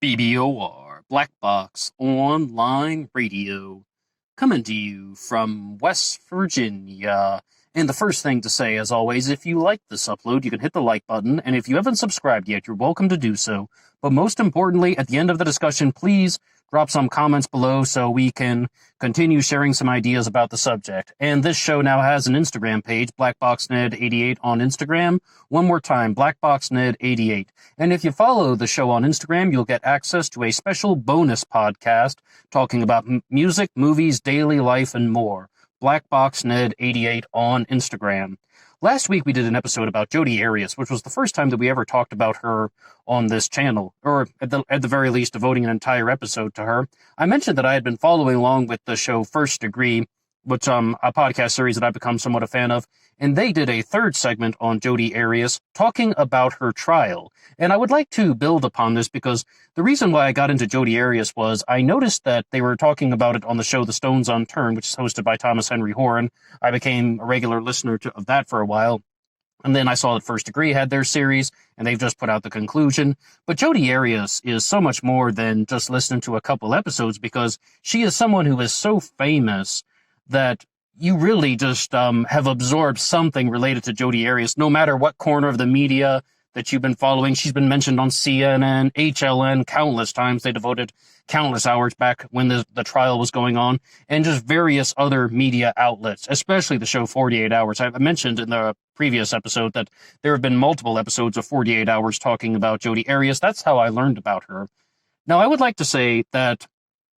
BBOR, Black Box Online Radio, coming to you from West Virginia. And the first thing to say, as always, if you like this upload, you can hit the like button, and if you haven't subscribed yet, you're welcome to do so. But most importantly, at the end of the discussion, please drop some comments below so we can continue sharing some ideas about the subject. And this show now has an Instagram page, BlackBoxNed88 on Instagram. One more time, BlackBoxNed88. And if you follow the show on Instagram, you'll get access to a special bonus podcast talking about music, movies, daily life, and more. BlackBoxNed88 on Instagram. Last week we did an episode about Jodi Arias, which was the first time that we ever talked about her on this channel, or at the very least devoting an entire episode to her. I mentioned that I had been following along with the show First Degree, which a podcast series that I've become somewhat a fan of, and they did a third segment on Jodi Arias talking about her trial. And I would like to build upon this because the reason why I got into Jodi Arias was I noticed that they were talking about it on the show The Stones Unturned, which is hosted by Thomas Henry Horan. I became a regular listener of that for a while. And then I saw that First Degree had their series, and they've just put out the conclusion. But Jodi Arias is so much more than just listening to a couple episodes, because she is someone who is so famous that you really just have absorbed something related to Jodi Arias, no matter what corner of the media that you've been following. She's been mentioned on CNN, HLN countless times. They devoted countless hours back when the trial was going on, and just various other media outlets, especially the show 48 Hours. I mentioned in the previous episode that there have been multiple episodes of 48 Hours talking about Jodi Arias. That's how I learned about her. Now, I would like to say that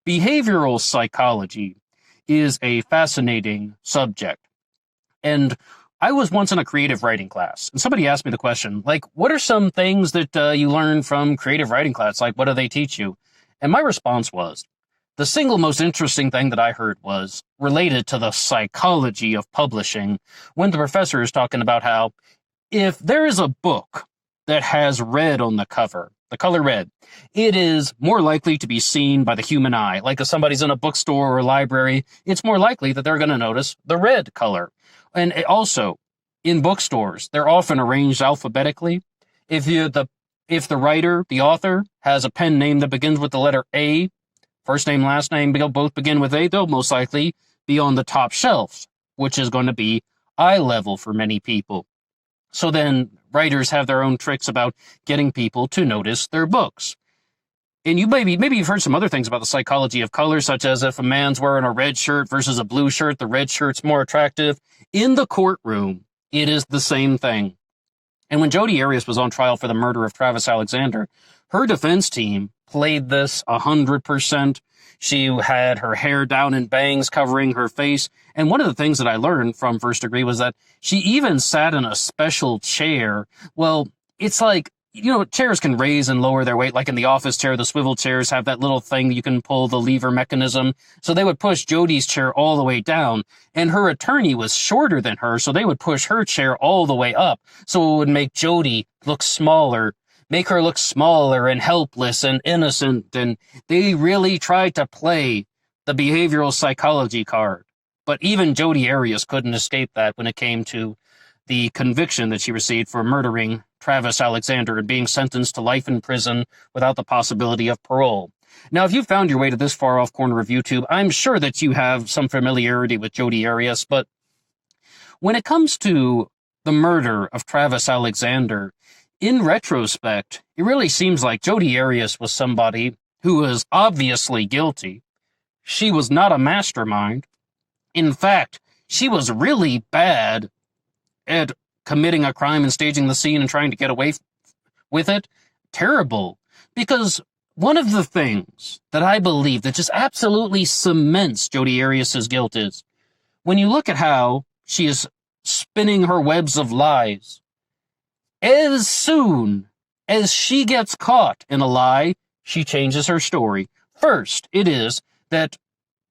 behavioral psychology is a fascinating subject. And I was once in a creative writing class, and somebody asked me the question, like, what are some things that you learn from creative writing class? Like, what do they teach you? And my response was, the single most interesting thing that I heard was related to the psychology of publishing, when the professor is talking about how if there is a book that has red on the cover, the color red, it is more likely to be seen by the human eye. Like if somebody's in a bookstore or a library, it's more likely that they're going to notice the red color. And also, in bookstores, they're often arranged alphabetically. If the writer, the author, has a pen name that begins with the letter A, first name, last name, both begin with A, they'll most likely be on the top shelves, which is going to be eye level for many people. So then writers have their own tricks about getting people to notice their books. And maybe you've heard some other things about the psychology of color, such as if a man's wearing a red shirt versus a blue shirt, the red shirt's more attractive. In the courtroom, it is the same thing. And when Jodi Arias was on trial for the murder of Travis Alexander, her defense team played this 100%. She had her hair down in bangs covering her face. And one of the things that I learned from First Degree was that she even sat in a special chair. Well, it's like, chairs can raise and lower their weight. Like in the office chair, the swivel chairs have that little thing you can pull, the lever mechanism. So they would push Jodi's chair all the way down. And her attorney was shorter than her, so they would push her chair all the way up. So it would make Jodi look smaller. Make her look smaller and helpless and innocent, and they really tried to play the behavioral psychology card. But even Jodi Arias couldn't escape that when it came to the conviction that she received for murdering Travis Alexander and being sentenced to life in prison without the possibility of parole. Now, if you found your way to this far off corner of YouTube, I'm sure that you have some familiarity with Jodi Arias, but when it comes to the murder of Travis Alexander, in retrospect, it really seems like Jodi Arias was somebody who was obviously guilty. She was not a mastermind. In fact, she was really bad at committing a crime and staging the scene and trying to get away with it. Terrible. Because one of the things that I believe that just absolutely cements Jodi Arias' guilt is when you look at how she is spinning her webs of lies. As soon as she gets caught in a lie, she changes her story. First, it is that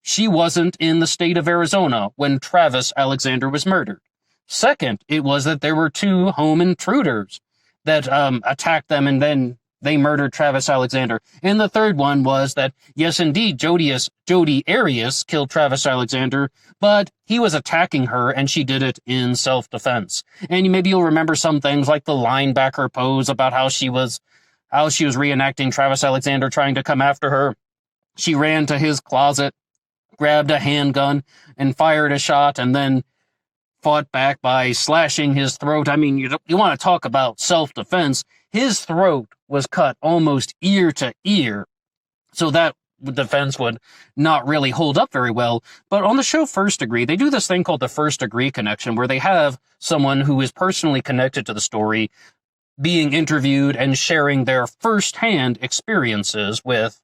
she wasn't in the state of Arizona when Travis Alexander was murdered. Second, it was that there were two home intruders that attacked them and then they murdered Travis Alexander. And the third one was that, yes, indeed, Jodi Arias killed Travis Alexander, but he was attacking her and she did it in self-defense. And maybe you'll remember some things like the linebacker pose about how she was how she was reenacting Travis Alexander trying to come after her. She ran to his closet, grabbed a handgun, and fired a shot, and then fought back by slashing his throat. I mean, you want to talk about self-defense. His throat was cut almost ear to ear, so that defense would not really hold up very well. But on the show First Degree, they do this thing called the First Degree Connection, where they have someone who is personally connected to the story being interviewed and sharing their firsthand experiences with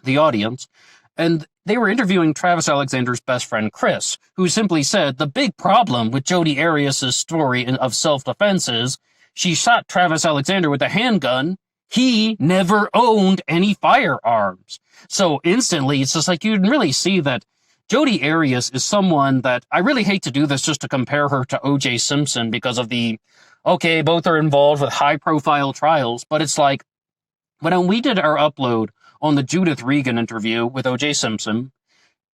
the audience. And they were interviewing Travis Alexander's best friend, Chris, who simply said the big problem with Jodi Arias' story of self-defense is she shot Travis Alexander with a handgun. He never owned any firearms. So instantly, it's just like you can really see that Jodi Arias is someone that I really hate to do this just to compare her to O.J. Simpson because of okay, both are involved with high-profile trials, but it's like when we did our upload on the Judith Regan interview with O.J. Simpson,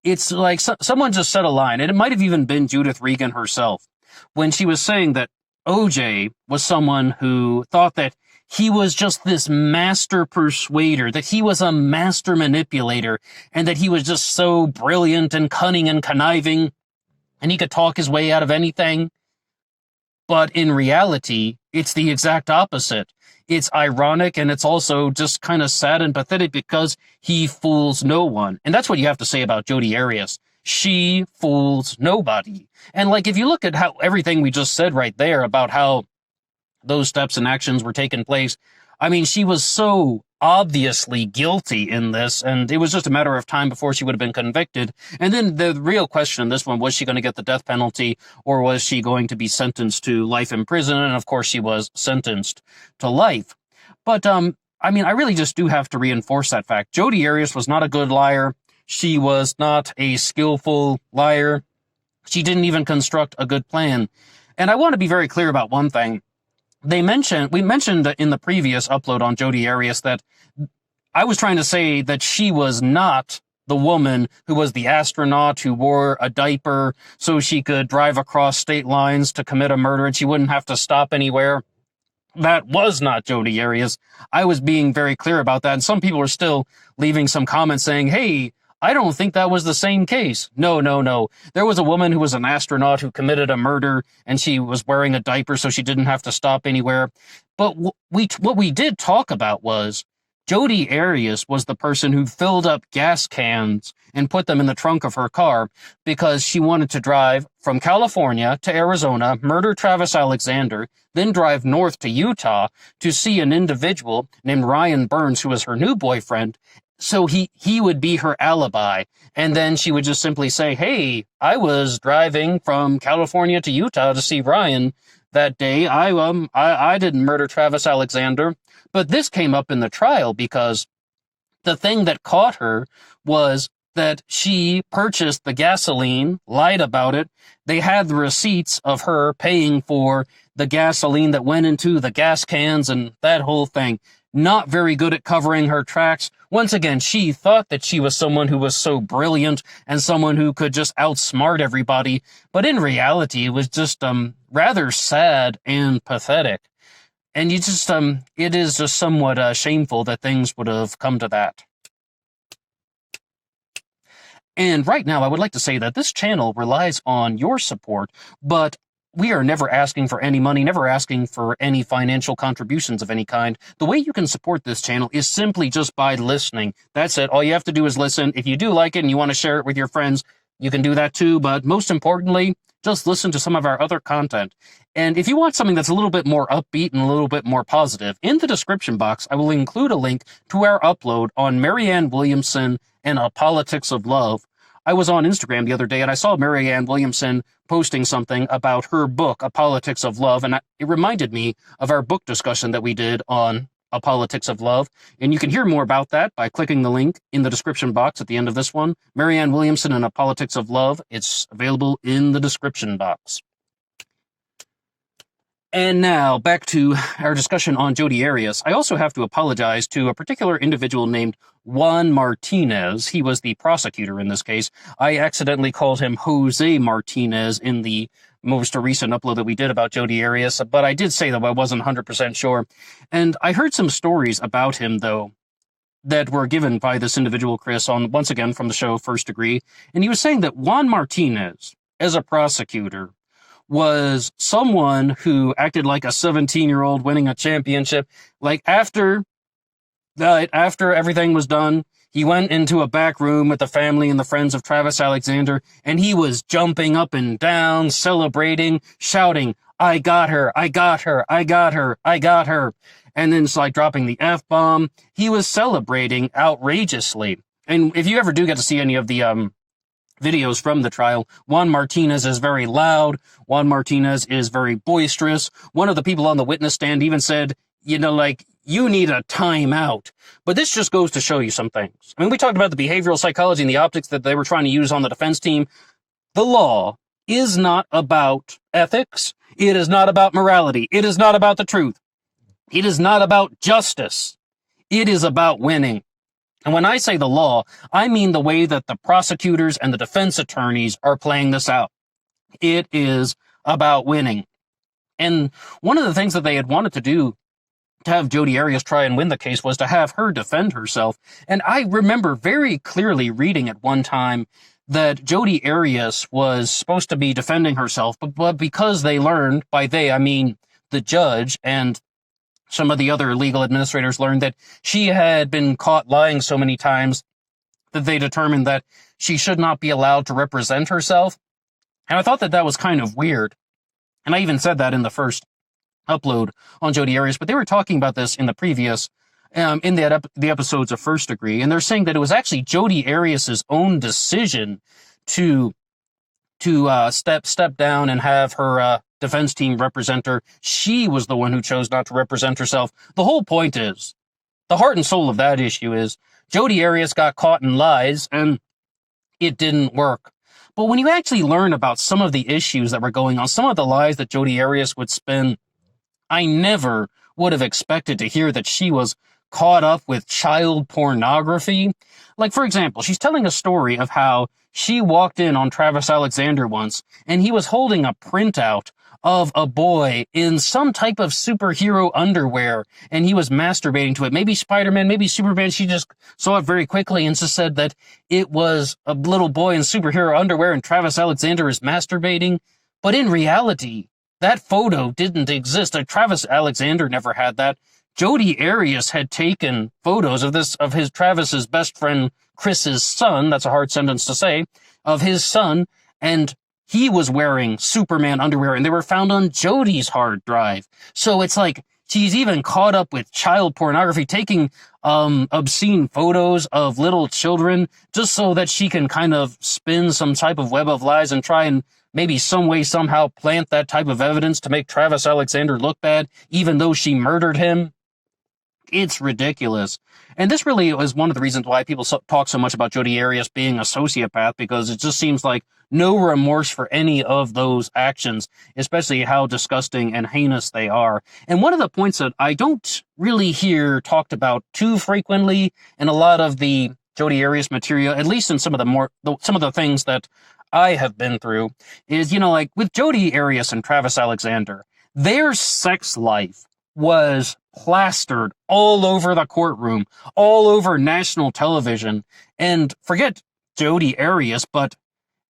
it's like someone just said a line, and it might have even been Judith Regan herself, when she was saying that O.J. was someone who thought that he was just this master persuader, that he was a master manipulator, and that he was just so brilliant and cunning and conniving, and he could talk his way out of anything. But in reality, it's the exact opposite. It's ironic, and it's also just kind of sad and pathetic because he fools no one. And that's what you have to say about Jodi Arias. She fools nobody. And like, if you look at how everything we just said right there about how those steps and actions were taking place, I mean, she was so obviously guilty in this, and it was just a matter of time before she would have been convicted. And then the real question in this one, was she going to get the death penalty, or was she going to be sentenced to life in prison? And of course she was sentenced to life. But I mean, I really just do have to reinforce that fact. Jodi Arias was not a good liar. She was not a skillful liar. She didn't even construct a good plan. And I want to be very clear about one thing. We mentioned in the previous upload on Jodi Arias that I was trying to say that she was not the woman who was the astronaut who wore a diaper so she could drive across state lines to commit a murder and she wouldn't have to stop anywhere. That was not Jodi Arias. I was being very clear about that, and some people are still leaving some comments saying, hey, I don't think that was the same case. No. There was a woman who was an astronaut who committed a murder, and she was wearing a diaper so she didn't have to stop anywhere. But what we did talk about was Jodi Arias was the person who filled up gas cans and put them in the trunk of her car because she wanted to drive from California to Arizona, murder Travis Alexander, then drive north to Utah to see an individual named Ryan Burns, who was her new boyfriend. So he would be her alibi. And then she would just simply say, hey, I was driving from California to Utah to see Ryan that day. I didn't murder Travis Alexander. But this came up in the trial because the thing that caught her was that she purchased the gasoline, lied about it. They had the receipts of her paying for the gasoline that went into the gas cans and that whole thing. Not very good at covering her tracks. Once again, she thought that she was someone who was so brilliant and someone who could just outsmart everybody. But in reality, it was just rather sad and pathetic. And it is just somewhat shameful that things would have come to that. And right now, I would like to say that this channel relies on your support, but we are never asking for any money, never asking for any financial contributions of any kind. The way you can support this channel is simply just by listening. That's it. All you have to do is listen. If you do like it and you want to share it with your friends, you can do that too. But most importantly, just listen to some of our other content. And if you want something that's a little bit more upbeat and a little bit more positive, in the description box, I will include a link to our upload on Marianne Williamson and A Politics of Love. I was on Instagram the other day and I saw Marianne Williamson posting something about her book, A Politics of Love, and it reminded me of our book discussion that we did on A Politics of Love. And you can hear more about that by clicking the link in the description box at the end of this one. Marianne Williamson and A Politics of Love. It's available in the description box. And now, back to our discussion on Jodi Arias. I also have to apologize to a particular individual named Juan Martinez. He was the prosecutor in this case. I accidentally called him Jose Martinez in the most recent upload that we did about Jodi Arias, but I did say that I wasn't 100% sure. And I heard some stories about him, though, that were given by this individual, Chris, on, once again, from the show First Degree. And he was saying that Juan Martinez, as a prosecutor, was someone who acted like a 17-year-old winning a championship. Like, after everything was done, he went into a back room with the family and the friends of Travis Alexander, and he was jumping up and down, celebrating, shouting, "I got her, I got her, I got her, I got her." And then it's like dropping the F-bomb. He was celebrating outrageously. And if you ever do get to see any of the videos from the trial, Juan Martinez is very loud. Juan Martinez is very boisterous. One of the people on the witness stand even said, you know, like, you need a timeout. But this just goes to show you some things. I mean, we talked about the behavioral psychology and the optics that they were trying to use on the defense team. The law is not about ethics. It is not about morality. It is not about the truth. It is not about justice. It is about winning. And when I say the law, I mean the way that the prosecutors and the defense attorneys are playing this out. It is about winning. And one of the things that they had wanted to do to have Jodi Arias try and win the case was to have her defend herself. And I remember very clearly reading at one time that Jodi Arias was supposed to be defending herself, but because they learned, by they, I mean the judge and some of the other legal administrators learned that she had been caught lying so many times that they determined that she should not be allowed to represent herself. And I thought that that was kind of weird. And I even said that in the first upload on Jodi Arias, but they were talking about this in the previous, in the episodes of First Degree, and they're saying that it was actually Jodi Arias's own decision to step down and have her defense team represent her. She was the one who chose not to represent herself. The whole point is, the heart and soul of that issue is, Jodi Arias got caught in lies, and it didn't work. But when you actually learn about some of the issues that were going on, some of the lies that Jodi Arias would spin, I never would have expected to hear that she was caught up with child pornography. Like, for example, she's telling a story of how she walked in on Travis Alexander once, and he was holding a printout of a boy in some type of superhero underwear, and he was masturbating to it. Maybe Spider-Man, maybe Superman. She just saw it very quickly and just said that it was a little boy in superhero underwear and Travis Alexander is masturbating. But in reality, that photo didn't exist. Travis Alexander never had that. Jodi Arias had taken photos of Travis's best friend Chris's son. That's a hard sentence to say. Of his son, and he was wearing Superman underwear, and they were found on Jodi's hard drive. So it's like she's even caught up with child pornography, taking obscene photos of little children just so that she can kind of spin some type of web of lies and try and maybe some way, somehow plant that type of evidence to make Travis Alexander look bad, even though she murdered him. It's ridiculous. And this really is one of the reasons why people talk so much about Jodi Arias being a sociopath, because it just seems like no remorse for any of those actions, especially how disgusting and heinous they are. And one of the points that I don't really hear talked about too frequently in a lot of the Jodi Arias material, at least in some of the things that I have been through, is, you know, like with Jodi Arias and Travis Alexander, their sex life was plastered all over the courtroom, all over national television. And forget Jodi Arias, but,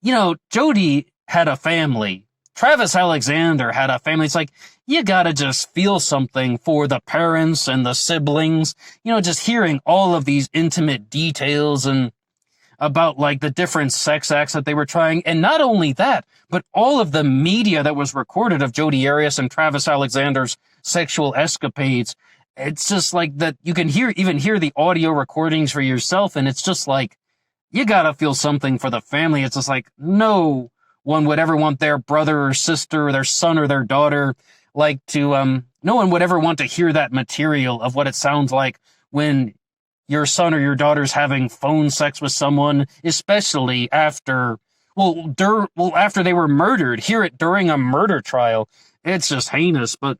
you know, Jodi had a family. Travis Alexander had a family. It's like, you gotta just feel something for the parents and the siblings, you know, just hearing all of these intimate details and about like the different sex acts that they were trying. And not only that, but all of the media that was recorded of Jodi Arias and Travis Alexander's sexual escapades. It's just like that you can even hear the audio recordings for yourself. And it's just like, you gotta feel something for the family. It's just like, no one would ever want their brother or sister or their son or their daughter no one would ever want to hear that material of what it sounds like when your son or your daughter's having phone sex with someone, especially after they were murdered. Hear it during a murder trial. It's just heinous. But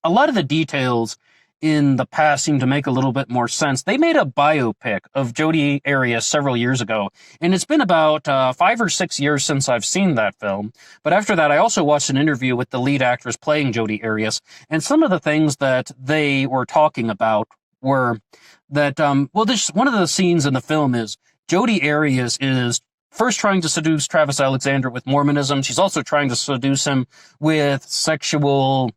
a lot of the details in the past seem to make a little bit more sense. They made a biopic of Jodi Arias several years ago, and it's been about 5 or 6 years since I've seen that film. But after that, I also watched an interview with the lead actress playing Jodi Arias, and some of the things that they were talking about were that, one of the scenes in the film is Jodi Arias is first trying to seduce Travis Alexander with Mormonism. She's also trying to seduce him with sexual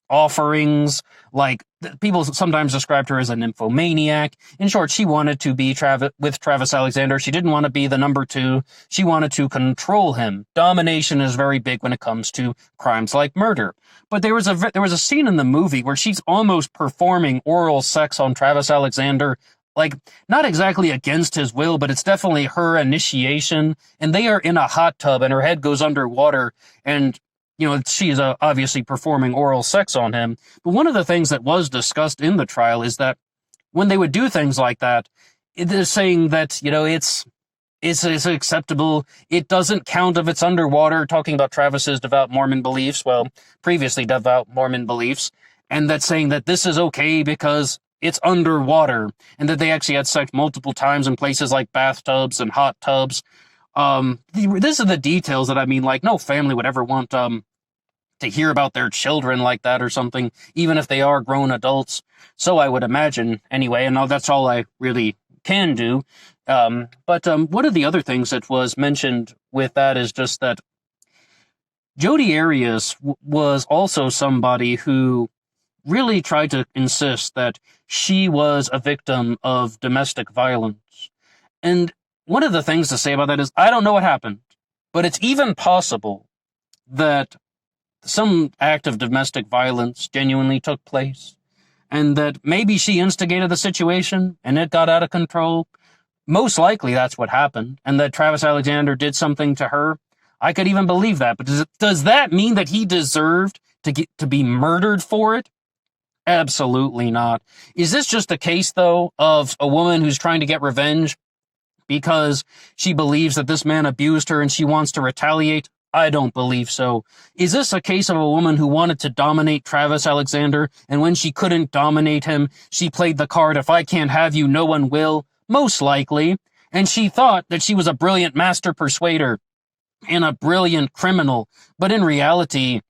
offerings. Like, people sometimes described her as a nymphomaniac. In short, she wanted to be with Travis Alexander. She didn't want to be the number two. She wanted to control him. Domination is very big when it comes to crimes like murder. But there was a scene in the movie where she's almost performing oral sex on Travis Alexander, like, not exactly against his will, but it's definitely her initiation. And they are in a hot tub and her head goes underwater, and she's obviously performing oral sex on him. But one of the things that was discussed in the trial is that when they would do things like that, it is saying that, it's acceptable. It doesn't count if it's underwater, talking about Travis's devout Mormon beliefs, previously devout Mormon beliefs, and that's saying that this is okay because it's underwater, and that they actually had sex multiple times in places like bathtubs and hot tubs. This are the details that I mean, like, no family would ever want, to hear about their children like that or something, even if they are grown adults. So I would imagine, anyway, and that's all I really can do. But one of the other things that was mentioned with that is just that Jodi Arias was also somebody who really tried to insist that she was a victim of domestic violence. And one of the things to say about that is, I don't know what happened, but it's even possible that some act of domestic violence genuinely took place, and that maybe she instigated the situation and it got out of control. Most likely that's what happened, and that Travis Alexander did something to her. I could even believe that, but does that mean that he deserved to be murdered for it? Absolutely not. Is this just a case, though, of a woman who's trying to get revenge because she believes that this man abused her and she wants to retaliate? I don't believe so. Is this a case of a woman who wanted to dominate Travis Alexander, and when she couldn't dominate him, she played the card, if I can't have you, no one will? Most likely. And she thought that she was a brilliant master persuader and a brilliant criminal, but in reality,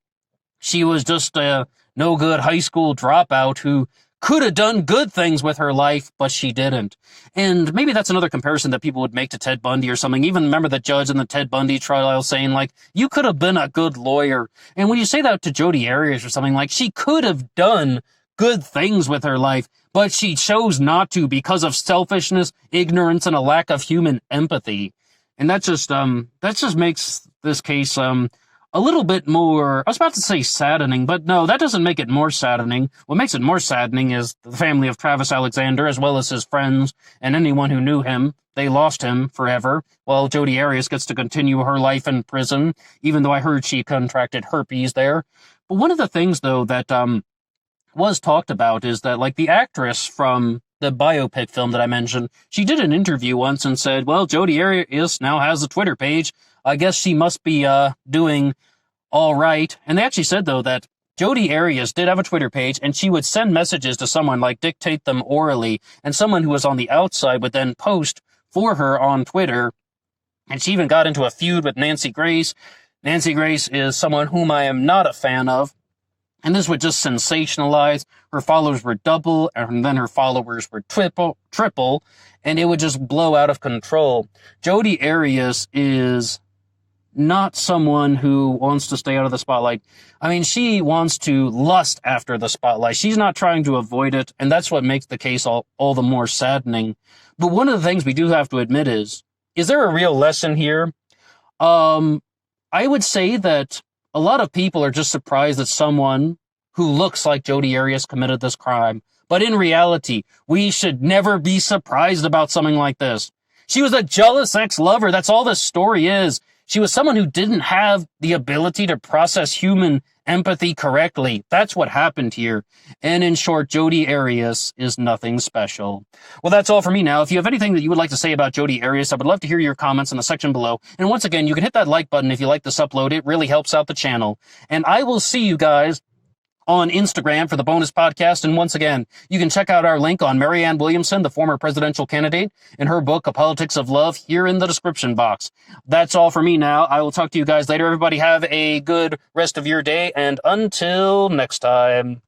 she was just a no-good high school dropout who could have done good things with her life, but she didn't. And maybe that's another comparison that people would make to Ted Bundy or something. Even remember the judge in the Ted Bundy trial saying, like, you could have been a good lawyer. And when you say that to Jodi Arias or something, like, she could have done good things with her life, but she chose not to because of selfishness, ignorance, and a lack of human empathy. And that just makes this case, a little bit more, I was about to say saddening, but no, that doesn't make it more saddening. What makes it more saddening is the family of Travis Alexander, as well as his friends and anyone who knew him. They lost him forever, while Jodi Arias gets to continue her life in prison, even though I heard she contracted herpes there. But one of the things, though, that was talked about is that, like, the actress from the biopic film that I mentioned, she did an interview once and said, well, Jodi Arias now has a Twitter page. I guess she must be doing all right. And they actually said, though, that Jodi Arias did have a Twitter page, and she would send messages to someone, like dictate them orally, and someone who was on the outside would then post for her on Twitter. And she even got into a feud with Nancy Grace. Nancy Grace is someone whom I am not a fan of. And this would just sensationalize. Her followers were double, and then her followers were triple, and it would just blow out of control. Jodi Arias is not someone who wants to stay out of the spotlight. I mean, she wants to lust after the spotlight. She's not trying to avoid it, and that's what makes the case all the more saddening. But one of the things we do have to admit is there a real lesson here? I would say that a lot of people are just surprised that someone who looks like Jodi Arias committed this crime. But in reality, we should never be surprised about something like this. She was a jealous ex-lover. That's all this story is. She was someone who didn't have the ability to process human empathy correctly. That's what happened here. And in short, Jodi Arias is nothing special. Well, that's all for me now. If you have anything that you would like to say about Jodi Arias, I would love to hear your comments in the section below. And once again, you can hit that like button if you like this upload. It really helps out the channel. And I will see you guys on Instagram for the bonus podcast. And once again, you can check out our link on Marianne Williamson, the former presidential candidate, and her book, A Politics of Love, here in the description box. That's all for me now. I will talk to you guys later. Everybody have a good rest of your day, and until next time.